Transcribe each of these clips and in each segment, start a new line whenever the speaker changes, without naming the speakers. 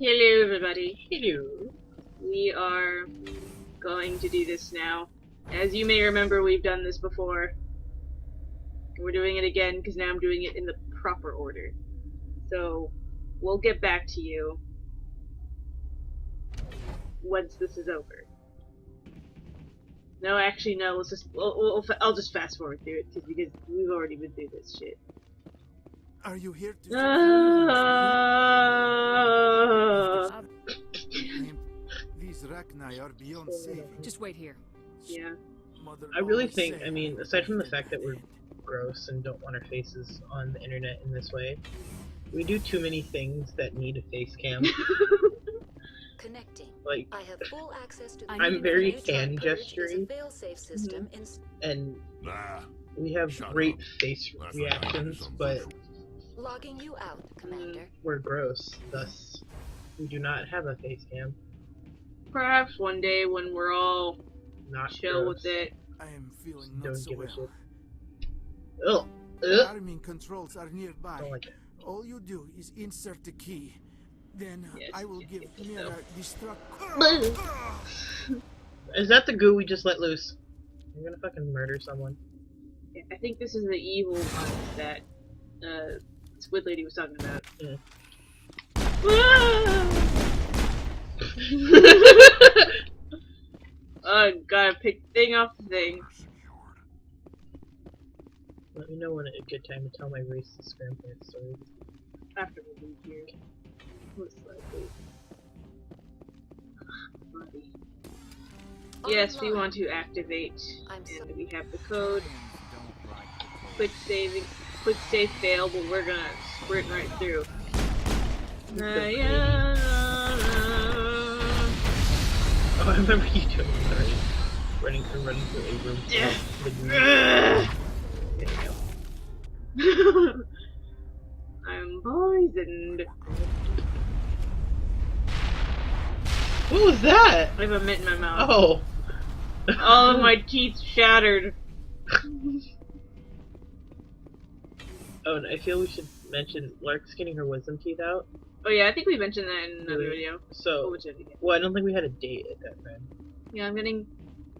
Hello everybody.
Hello.
We are going to do this now. As you may remember, we've done this before. We're doing it again because now I'm doing it in the proper order. So, we'll get back to you once this is over. No, actually no, let's just, I'll just fast forward through it because we've already been through this shit.
Are you here to These Rachni are beyond saving.
Just wait here.
Yeah.
Mother
I really
always
think,
said
I mean, aside from the fact that we're gross and don't want our faces on the internet in this way, we do too many things that need a face cam.
Connecting.
Like,
I have full access to
I'm very hand gesturing,
system
and we have great face reactions, but
logging you out, Commander.
we're gross, thus we do not have a face cam.
Perhaps one day when we're all
Not
chill
gross.
with it.
I am feeling not
Don't
so
give a
well.
shit. Ugh.
Arming controls are nearby.
Don't like it.
All you do is insert the key. Then
Yes,
I will
yes,
give
yes,
Mira destruct.
Is that the goo we just let loose? I'm gonna fucking murder someone.
I think this is the evil one that Squid Lady was talking about.
Yeah.
Oh, gotta pick thing off the thing.
Let me know when a good time to tell my racist grandparents story.
After we leave here. Most likely. Bloody. Yes, we want to activate, and we have the code. Quick save fail, but we're gonna sprint right through.
Oh, I remember you doing it. Sorry. Running through a room.
Yeah.
There you go.
I'm poisoned.
What was that?
I have a mint in my mouth.
Oh.
All of my teeth shattered.
Oh, and I feel we should mention Lark's getting her wisdom teeth out.
Oh yeah, I think we mentioned that in another
Really?
video.
So,
Which video?
well, I don't think we had a date at that time.
Yeah, I'm getting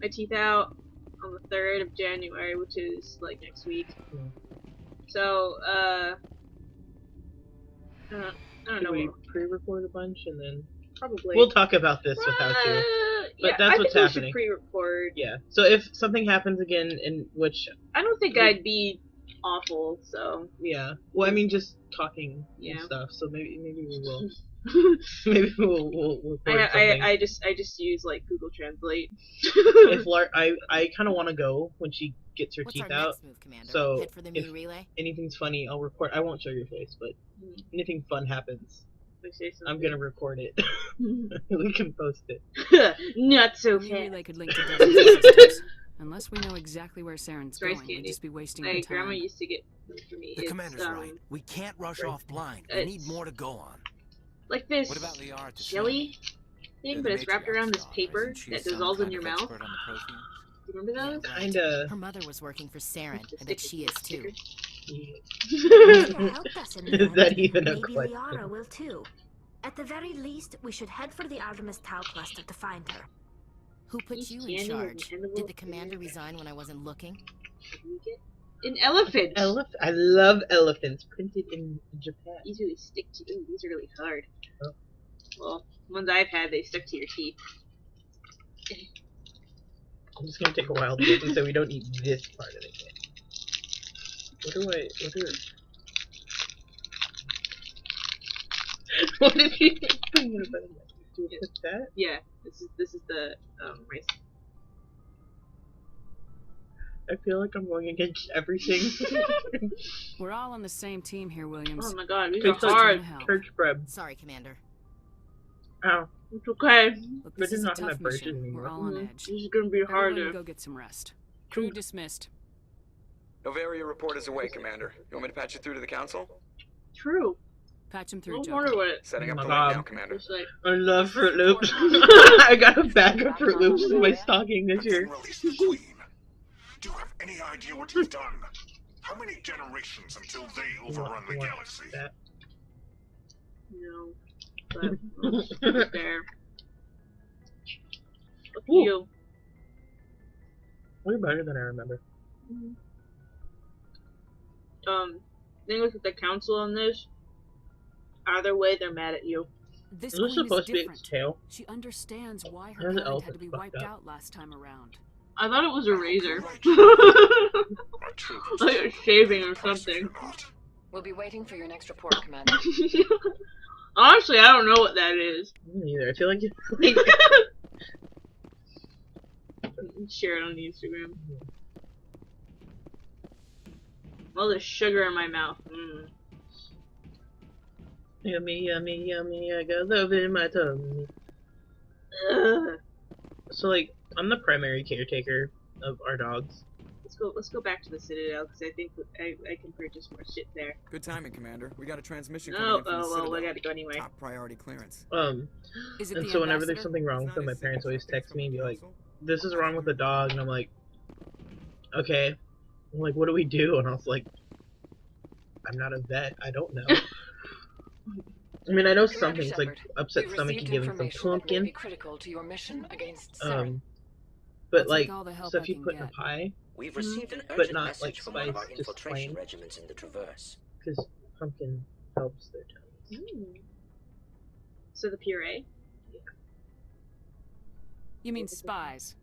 my teeth out on the 3rd of January, which is like next week.
Hmm.
So, I don't
Should
know.
we pre-record a bunch and then
Probably.
we'll talk about this with how to. But
yeah,
that's
I
what's
think
happening.
We should pre-record.
Yeah. So if something happens again, in which
I don't think I'd be awful. So
yeah, well, I mean just talking
Yeah.
and stuff. So maybe we will. Maybe we'll record something.
I just use like Google Translate.
If Lark, I kind of want to go when she gets her
What's
teeth
our
out.
next move, Commander?
So
Head for the
if
new relay?
anything's funny, I'll record. I won't show your face, but anything fun happens, I'm gonna record it. We can post it.
Not so
The new
fast.
relay could link to dozens of systems. Unless we know exactly where Saren's
Rice
going, we'd
candy.
just be wasting
My
our
grandma
time.
used to get them for me.
The
It's,
commander's right. We can't rush
right.
off blind. We need more to go on.
like this
What about Liara to
jelly thing, but it's wrapped around this paper that dissolves in your mouth.
On the protein?
You remember those?
Kinda.
Her mother was working for Saren.
The
I bet she is too.
Helped us in the
Is
end.
that even a
Maybe
question?
Liara will too. At the very least, we should head for the Artemis Tau cluster to find her.
Who put you in
Candy
charge?
and
Did the commander resign when I wasn't looking?
An elephant.
I love elephants printed in Japan.
These really stick to. Ooh, these are really hard.
Oh.
Well, ones I've had, they stuck to your teeth.
I'm just gonna take a wild guess and say we don't need this part of it. What did you do you put that?
Yeah, this is the rice.
I feel like I'm going against everything.
We're all on the same team here, Williams.
Oh my god, these are
Tastes like
hard.
church bread.
Sorry, Commander.
Ow.
It's okay.
Look,
But
this
it's
is a
not gonna
tough
burn
mission.
anymore.
We're all on
This
edge.
is gonna be
Everyone
harder.
go get some rest. Crew dismissed.
Novaria report is away, Commander. You want me to patch you through to the council?
True.
Patch him
I
through,
was
Joker.
wondering what it
Setting
Oh
up
my
the
God.
link now, Commander.
was like.
I love Fruit Loops. I got a bag of Fruit Loops in my stocking this year.
Release the Queen. Do you have any idea what you've done? How many generations until they overrun the galaxy?
That.
No. But it's fair. Look at you.
Way better than I remember.
Thing with the council on this, either way, they're mad at you.
This
Is this
queen
supposed
is
to be its
different.
tail?
She understands why
How's
her
the
kind
elf
had to be
fucked
wiped
up?
out last time around.
I thought it was a razor.
My children
Like a shaving or something.
We'll be waiting for your next report, Commander.
Honestly, I don't know what that is.
Me neither. I feel like
Share it on the Instagram. All the sugar in my mouth.
yummy, yummy, yummy. I got love in my tummy.
Ugh.
So like, I'm the primary caretaker of our dogs.
Let's go back to the Citadel because I think I can purchase more shit there.
Good timing, Commander. We got a transmission
Oh,
coming in from the
well,
Citadel.
I gotta go anyway.
Top priority clearance.
Is it
And
the
so whenever there's
ambassador?
something wrong with them, my parents always text me and be like, "This is wrong with the dog," and I'm like, "Okay." I'm like, "What do we do?" And I was like, "I'm not a vet. I don't know." I mean, I know some things like upset stomach and giving some pumpkin.
Critical to your mission against Saren.
But
I'll
like
take all the help
stuff
I
you
can
put in a
get.
pie,
We've received an
but
urgent
not
message
like
from one of our
spice, just
infiltration
plain,
regiments in the Traverse.
because pumpkin helps their tummies.
So the puree.
You mean spies?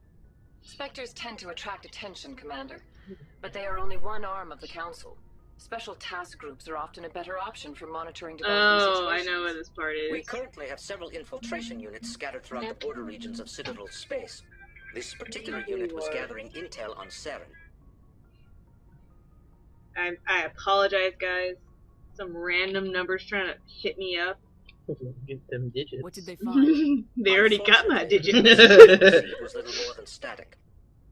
Spectres tend to attract attention, Commander. But they are only one arm of the Council. Special task groups are often a better option for monitoring developing
Oh, I
situations.
know what this part
We
is.
currently have several infiltration units scattered throughout the border regions of Citadel space. This particular unit was gathering intel on Saren.
I apologize, guys. Some random numbers trying to hit me up.
Get them digits.
What did they find?
They already got my
Unfortunately,
digits.
what we received was little more than static.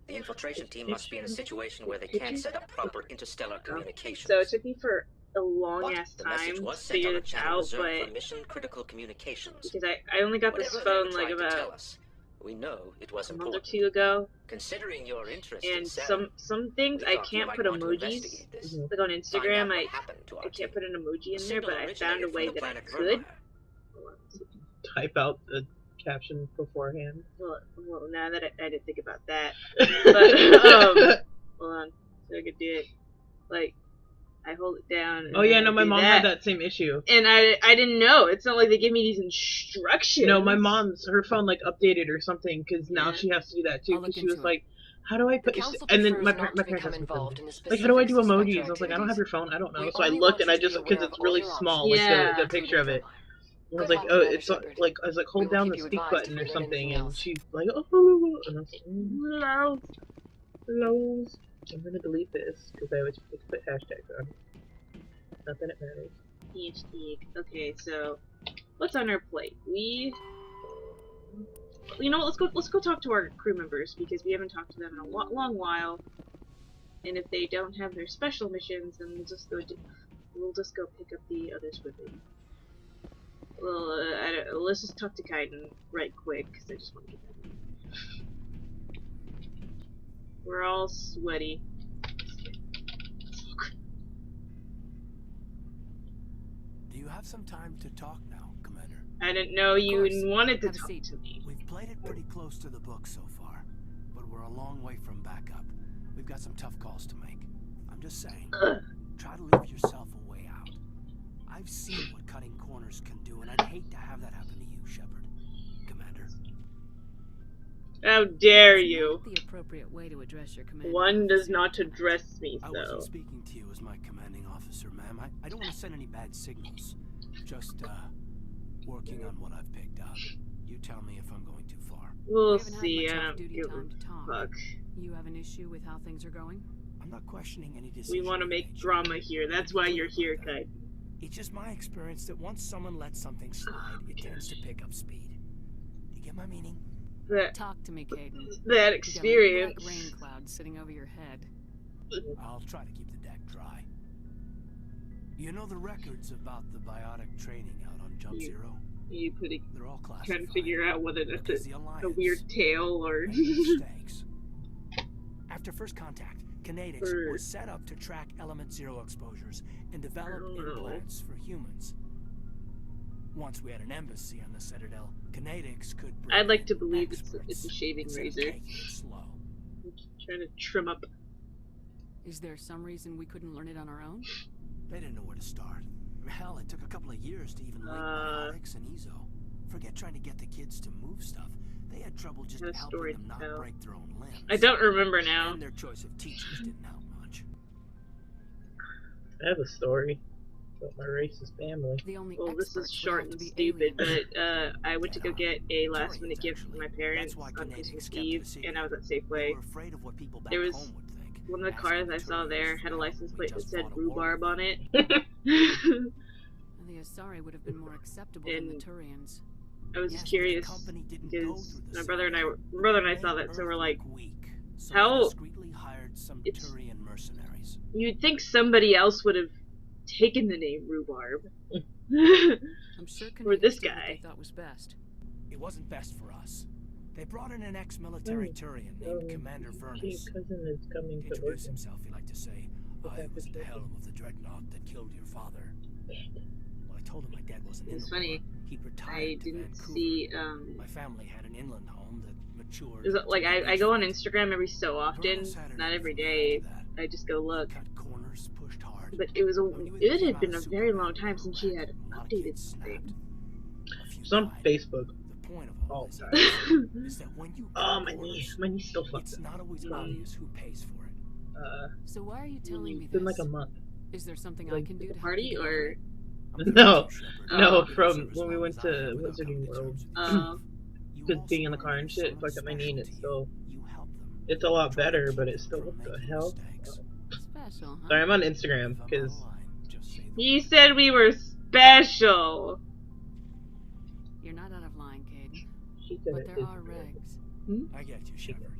The infiltration team must be in a situation where they can't set up proper interstellar communications.
So it took me for a long
But
ass
the
time
message
to
was sent
figure
on a
this
channel
out,
reserved
but
for mission critical communications.
because I only got this
Whatever they
phone like
tried to tell
about
us, we know it was
a month or
important.
two ago,
Considering your interest in
and
Saren,
some things
we
I
thought you
can't
might
put
want to
emojis.
investigate this.
Mhm.
Like on
Find out
Instagram,
what
I
happened to our
can't
team.
put an emoji in
The
there, but
signal
I found a
originated
way
from the
that I
planet
could.
Vermeer.
Type out the caption beforehand.
Well, now that I didn't think about that, but hold on, so I could do it. Like, I hold it down. And
Oh yeah,
then
no,
I
my
do
mom
that.
had that same issue.
And I didn't know. It's not like they give me these instructions.
No, my mom's her phone like updated or something because now
Yeah.
she has to do that too.
I'll look
Because she was
into it.
like, "How do I
The
put?"
Council
And then my
prefers not to
parents
become
asked me
involved in the
like, "How do I do
specifics of
emojis?"
Spectre
I was like, "I don't have your phone. I don't know."
We
So I
only
looked
want
and I
you to
just
be
because
aware
it's
of
really
all your
small,
options.
like
Yeah.
the picture of it. I was
Good
like,
luck,
"Oh,
Commander
it's
Shepard.
like," I was like,
We
"Hold
will
down
keep
the
you
speak
advised
button
if
or
we learn
something,"
anything
and
else.
she's like, "Oh," and I was like, "Hello." I'm gonna delete this because I always put hashtags on. Not that it matters.
PhD. Okay, so what's on our plate? You know what? Let's go talk to our crew members because we haven't talked to them in a long while. And if they don't have their special missions, then we'll just go pick up the others with them. Well, let's just talk to Kaiden right quick because I just want to get that. We're all sweaty.
Do you have some time to talk now, Commander?
I didn't know
Of
you
course.
even wanted to
Have a
talk
seat.
to me.
We've played it pretty close to the book so far, but we're a long way from backup. We've got some tough calls to make. I'm just saying, try to leave yourself a way out. I've seen what cutting corners can do, and I'd hate to have that happen to you, Shepard. Commander.
How dare
That's
you?
not the appropriate way to address your commanding
One does
officer.
not address me,
I
so.
wasn't speaking to you as my commanding officer, ma'am. I don't want to send any bad signals. Just, working on what I've picked up. You tell me if I'm going too far.
We'll
We haven't had
see.
much
I don't
off-duty
give
time to
a
talk.
fuck.
You have an issue with how things are going?
I'm not questioning any decision.
We want to
you
make
made,
drama here. That's why you're here,
about that.
Kai.
It's just my experience that once someone lets something slide, it tends to pick up speed. You get my meaning?
Talk to me, Caden.
That
You
experience.
got a big black rain cloud sitting over your head.
I'll try to keep the deck dry. You know the records about the biotic training out on Jump Zero?
You putting
They're all classified.
trying to figure out whether that's
because the
a
Alliance
weird tail or.
made mistakes. After first contact, kinetics
Or-
was set up to track Element Zero exposures and develop
I don't know.
implants for humans. Once we had an embassy on the Citadel, Canadics could bring
I'd like to
in
believe it's
experts
a shaving
instead of
razor.
taking it slow.
Trying to trim up.
Is there some reason we couldn't learn it on our own?
They didn't know where to start. Hell, it took a couple of years to even learn biotics and EZO. Forget trying to get the kids to move stuff. They had trouble just
What a
helping
story
them
to
not
tell.
break their own limbs.
I don't remember now.
And their choice of teachers didn't help much.
I have a story about my racist family.
The only
Well, this is
experts would
short
have
and
to be
stupid,
aliens.
but I went to go get a last minute gift from my parents on Christmas Eve, and I was at Safeway. There was one of the cars I saw there had a license plate that said rhubarb on it.
The Asari would have been more acceptable than the Turians.
I was just curious because my brother and I saw that, so we're like, how? It's, you'd think somebody else would have taken the name rhubarb.
I'm sure
or this
Canadians did what
guy.
they thought was best.
It wasn't best for us. They brought in an ex-military Turian named Commander Vernus.
Cousin is coming
He
to
introduced himself, he liked to say, I was at the helm of the dreadnought that killed your father. Well, I told him my dad wasn't in
It's
the
funny.
war. He'd retired
I
to
didn't
Vancouver.
see.
My family had an inland home that matured.
Is it, like I go on Instagram every so often, not every day. I just go look.
Corners, pushed hard.
But it had been a very long time since she had updated something.
It's on Facebook.
The point of
all
this
time.
is that when you
Oh, my knee still fucked
it's
up.
not always obvious who pays for it.
So why are you telling me
It's
this?
been like a month.
Is there something I can do to help
Party
you get
or?
No, no,
Oh.
from when we went to Wizarding World. Because being in the car and shit fucked up my knee, and it's still, it's a lot better, but it's still, what the hell?
Special, huh?
Sorry, I'm on Instagram, because
You said we were special.
You're not out of line, Caden.
she said
But
it
there
is
are
good.
regs.
I get you, Shepard.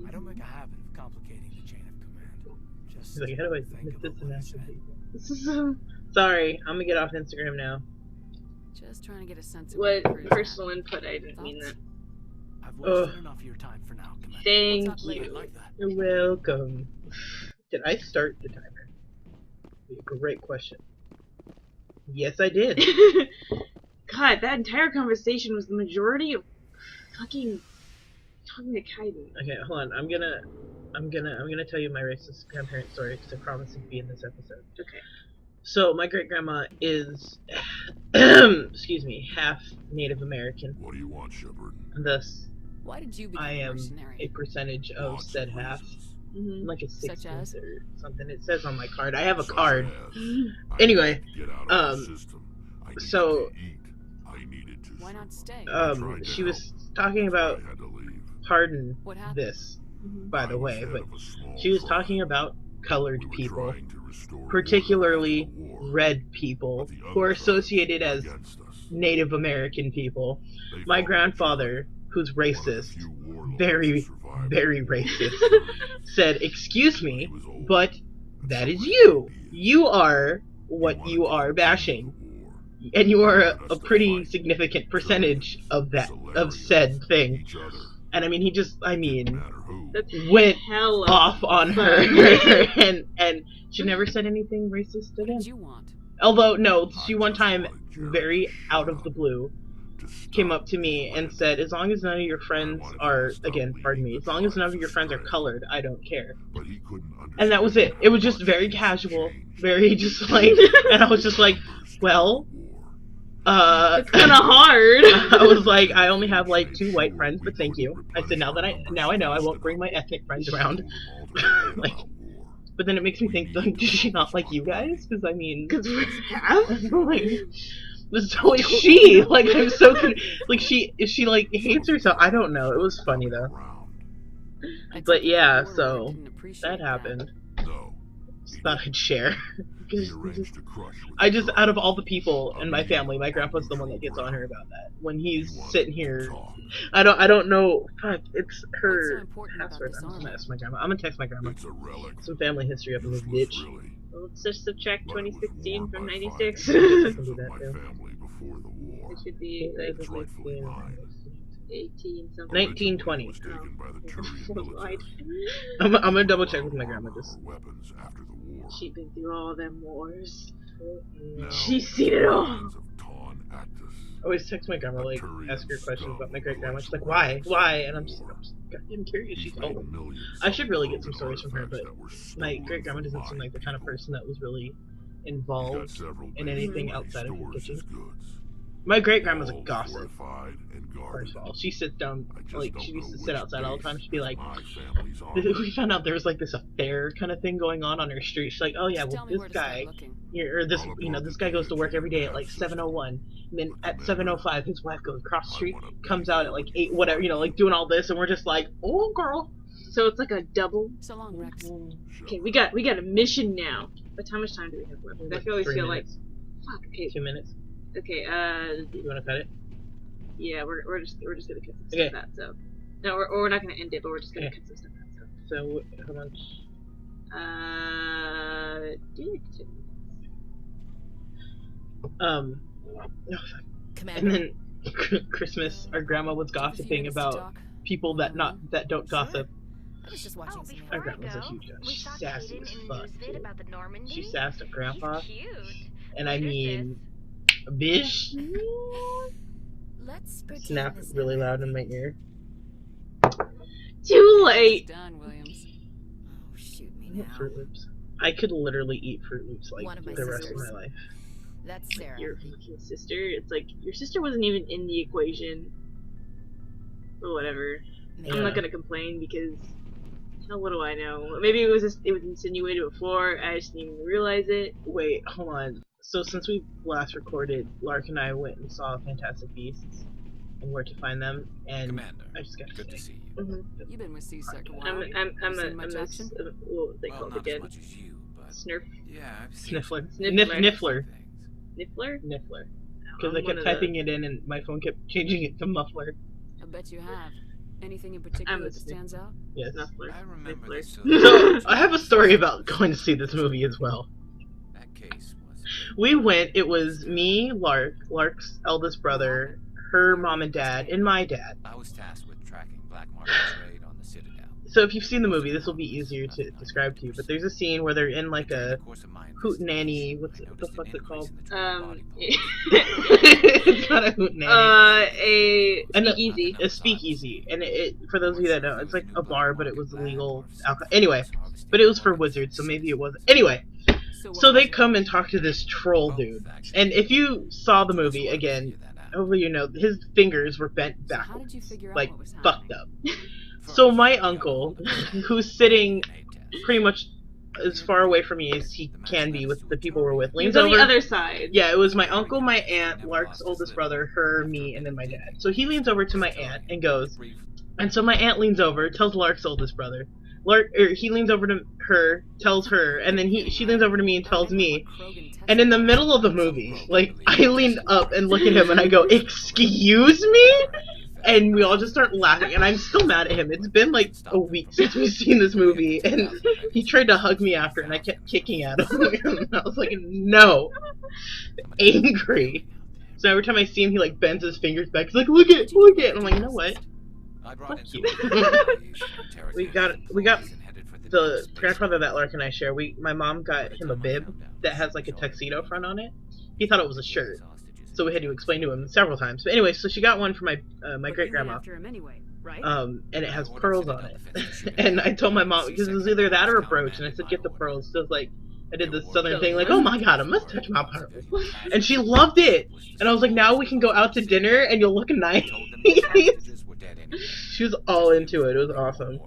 I don't make a habit of complicating the chain of command. Just
She's like, how do I
think
miss
of
this
what
and
I
that?
said.
Sorry, I'm gonna get off Instagram now.
Just trying to get a sense of
What
where the crew's
personal input? I didn't mean that.
I've wasted enough of your time for now, Commander.
Thank
talk later.
you.
Like that.
You're welcome. Did I start the timer? Great question. Yes, I did.
God, that entire conversation was the majority of fucking talking to Kaiden.
Okay, hold on. I'm gonna tell you my racist grandparent story because I promised to be in this episode.
Okay.
So my great grandma is, excuse me, half Native American.
What do you want, Shepard?
Thus,
Why did you become
I
a
am
mercenary?
a percentage of
Lots
said
of
half.
reasons.
Mm-hmm.
Like a
Such
16th
as?
or something. It says on my card. I have a
Such
card.
as, I
Anyway,
had to get out of the system. I needed
so,
to eat. I needed to
Why not stay?
tried to
she was
help,
talking about,
I had to leave.
pardon
What happened?
this, by the
I was
way,
head
but
of a small
she was
tribe.
talking about colored
We were
people,
trying to restore order
particularly
after the war,
red people,
but the
who
other
are
tribes
associated
were
as
against us.
Native American people.
They
My
fought
grandfather, who's
each other. One of the
racist,
few warlords
very,
who survived
very
the war.
racist, said, "Excuse
He
me,
was old,
but
and
that
so
is
was
you.
Fabian.
You are
He
what
wanted
you
to
are
continue
bashing.
the war.
And you are
He
a
wanted us to
pretty
fight.
significant percentage
Turians,
of that, of
Solarians,
said thing."
each other.
And I mean, he just, I
Didn't
mean,
matter who.
That's
went
hella
off on her,
fun.
and she never said anything racist
What
again.
did you want?
Although, no, she
I
one
just
time,
wanted Jared
very
to shut
out of
up,
the blue,
to stop
came up to me
this
and
land.
said, as long as none of your friends
wanted him
are,
to stop
again, pardon me,
leading
as
the
long as none of
tribes
your friends are
astray.
colored, I don't care.
But he couldn't
And that was it.
understand
It was just
how
very
much
casual,
changed
very just like, and I was just like,
numbers
well,
during the war.
It's kind of hard.
I was like, I only have like 2 white friends, but thank you. I said, now I know I won't bring my ethnic friends around. Like, but then it makes me think, like, does she not like you guys? Because I mean,
Because we're half?
like, so is she? Like, I'm so like, she like hates herself. I don't know. It was funny though.
I
But
took the
yeah,
forward,
so
didn't appreciate
that happened.
No.
Just thought I'd share.
He
Because
arranged to crush with
I
the
just,
tribe.
out of all the people
A
in my
meeting
family, my
on
grandpa's the one that
neutral
gets on her
ground.
about that. When
He
he's
wanted
sitting
to
here,
talk.
I don't know. Fuck, it's
What's so
her
important about
password.
this
I'm just gonna
armor?
ask my grandma. I'm gonna text my grandma.
It's a relic.
Some family history up in this
Useless,
bitch.
really.
Well, let's just subtract
But it was
2016
worn
from
by
96.
five
I
It
can do
of
that
my
too.
family before the war.
should be like
It's rightfully mine.
18 something.
1920.
It was taken by the Turian
Oh,
military.
I'm gonna double check with my grandma.
Armor
Just
or weapons after the war.
She's been through all them wars.
Now,
She's seen it all.
lands of Tawn Actus.
always text my grandma, like, ask her questions about my great grandma. She's like, why? And I'm just goddamn curious. She's old. I should really get some stories from her, but my great grandma doesn't seem like the kind of person that was really involved in anything outside of the kitchen. My great grandma's a gossip. First of all, she sits down, like, she used to sit outside all the time. She'd be like, we found out there was like this affair kind of thing going on her street. She's like, oh yeah, well this guy, or this, this guy goes to work every day at like 7:01, and then at 7:05 his wife goes across the street, comes out at like 8, whatever, like doing all this, and we're just like, oh girl.
So it's like a double.
So long, Rex.
Okay, we got a mission now. But how much time do we have left? I always feel like, fuck. Okay.
2 minutes.
Okay.
You want to cut it?
Yeah, we're just gonna cut some stuff out. So no, we're not gonna end it, but we're just gonna cut some stuff out.
So how much? Oh, fuck. And then Christmas, our grandma was gossiping about people that don't gossip.
I was just watching some
Our grandma's a huge guy. She's sassy as fuck. She sassed at grandpa. And I mean, bish.
Let's
Snap really loud in my ear.
Too late.
Done, Williams.
Oh, shoot me now.
Fruit Loops. I could literally eat Fruit Loops like
One of my
the rest of
sisters.
my life.
That's Sarah.
Your fucking sister. It's like your sister wasn't even in the equation. But whatever. I'm not gonna complain because hell, what do I know? Maybe it was insinuated before. I just didn't even realize it.
Wait, hold on. So since we last recorded, Lark and I went and saw Fantastic Beasts and Where to Find Them, and
Commander,
I just got
good to see you.
You've been with C-Sec a while.
I'm
much action?
What they call it
not
again?
as much as you, but
Snurf.
yeah, I've seen
Sniffler.
Niffler.
Niffler.
Niffler?
Niffler. Because
I'm
I
one
kept
of
typing it in and my phone kept changing it to Muffler.
I bet you have. Anything in particular that stands out?
Yes.
Snuffler.
I remember
Niffler.
this.
So, I have a story about going to see this movie as well.
That case was.
We went, it was me, Lark's eldest brother, her mom and dad, and my dad.
I was tasked with tracking black market trade on the Citadel.
So if you've seen the movie, this will be easier to describe to you, but there's a scene where they're in like a hootenanny, what the fuck's it called? It's not a hootenanny.
A speakeasy.
A speakeasy. And it, for those of you that know, it's like a bar, but it was illegal alcohol. Anyway, but it was for wizards, so maybe it wasn't. Anyway, so they come and talk to this troll dude. And if you saw the movie, again, hopefully you know, his fingers were bent backwards. Like, fucked up. So my uncle, who's sitting pretty much as far away from me as he can be with the people we're with, leans
He's on
over.
the other side.
Yeah, it was my uncle, my aunt, Lark's oldest brother, her, me, and then my dad. So he leans over to my aunt and goes, and so my aunt leans over, tells Lark's oldest brother. He leans over to her, tells her, and then she leans over to me and tells me. And in the middle of the movie, like, I leaned up and look at him and I go, "Excuse me?" And we all just start laughing, and I'm still mad at him. It's been like a week since we've seen this movie, and he tried to hug me after, and I kept kicking at him. And I was like, no. Angry. So every time I see him, he like bends his fingers back. He's like, look it. And I'm like, you know what? Fuck you. we got the grandfather that Lark and I share. My mom got him a bib that has like a tuxedo front on it. He thought it was a shirt. So we had to explain to him several times. But anyway, so she got one for my great grandma. And it has pearls on it. And I told my mom, because it was either that or a brooch, and I said, get the pearls. So it's like, I did the southern thing, like, oh my god, I must touch my pearls. And she loved it. And I was like, now we can go out to dinner and you'll look nice. She was all into it. It was awesome.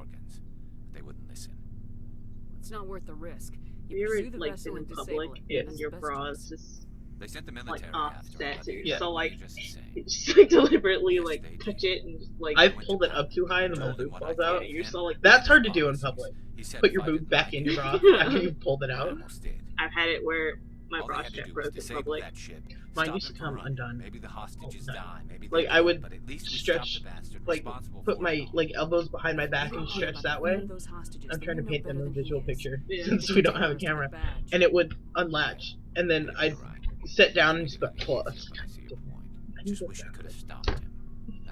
It's not worth the risk.
You ever like been in public and your bra is just
They sent the
like
military
offset, so you're
Yeah.
so like just like deliberately like touch it and just like
I've pulled it up too high and then my boob falls out.
Yeah, you're so like
That's hard to do in public. Put your boob back in your bra after you've pulled it out.
I've had it where my bra strap broke in public.
Mine used to come undone.
Maybe the hostages die. Maybe
Like
they
I would
but at least we
stretch,
stopped the bastard
like
responsible
put
for
my
it.
like elbows behind my back and stretch that way. I'm trying to paint them a visual picture since we don't have a camera, and it would unlatch, and then I'd sit down and just pull up.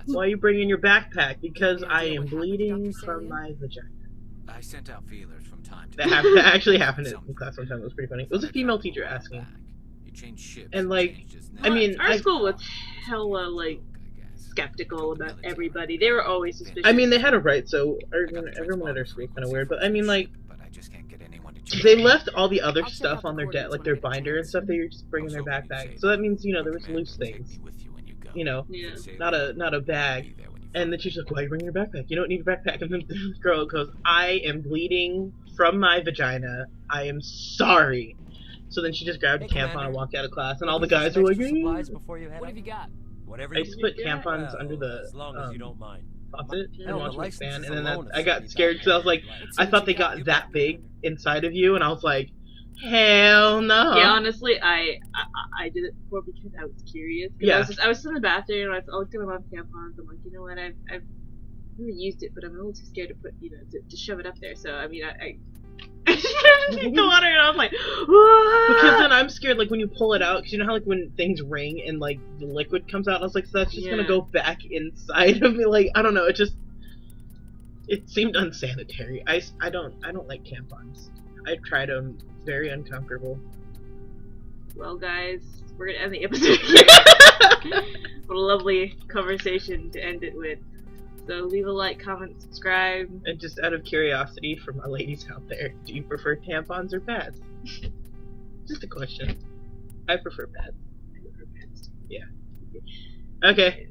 Why are you bringing your backpack? Because I am bleeding from my vagina.
I sent out feelers from time to
That actually happened in class one time. It was pretty funny. It was a female teacher asking. And like, I mean,
our school was hella like skeptical about everybody. They were always suspicious.
I mean, they had a right, so everyone at our school kind of weird, but I mean, like, they left all the other stuff on their debt, like their binder and stuff. They were just bringing their backpack, so that means there was loose things. Not a bag. And then she's like, "Why are you bringing your backpack? You don't need a backpack." And then the girl goes, "I am bleeding from my vagina. I am sorry." So then she just grabbed a tampon and walked out of class, and all the guys were like,
What have you got?
I used to put tampons under the
as long as you don't mind.
faucet and
Hell,
watch
the
them expand,
license
and then
alone is
I got
$70.
scared because I was like, I thought they got that big inside of you, and I was like, hell no.
Yeah, honestly, I did it before because I was curious.
Yeah.
I was in the bathroom and I looked at my mom's tampons. I'm like, you know what? I've never used it, but I'm a little too scared to put to shove it up there. So I mean, I the water, and I was like, whoa!
Because then I'm scared, like when you pull it out, because you know how like when things ring and like the liquid comes out, I was like, so that's just gonna go back inside of me. Like I don't know, it seemed unsanitary. I don't like tampons. I tried them. Very uncomfortable.
Well, guys, we're gonna end the episode here. What a lovely conversation to end it with. So leave a like, comment, subscribe.
And just out of curiosity for my ladies out there, do you prefer tampons or pads? Just a question. I prefer pads. Yeah. Okay.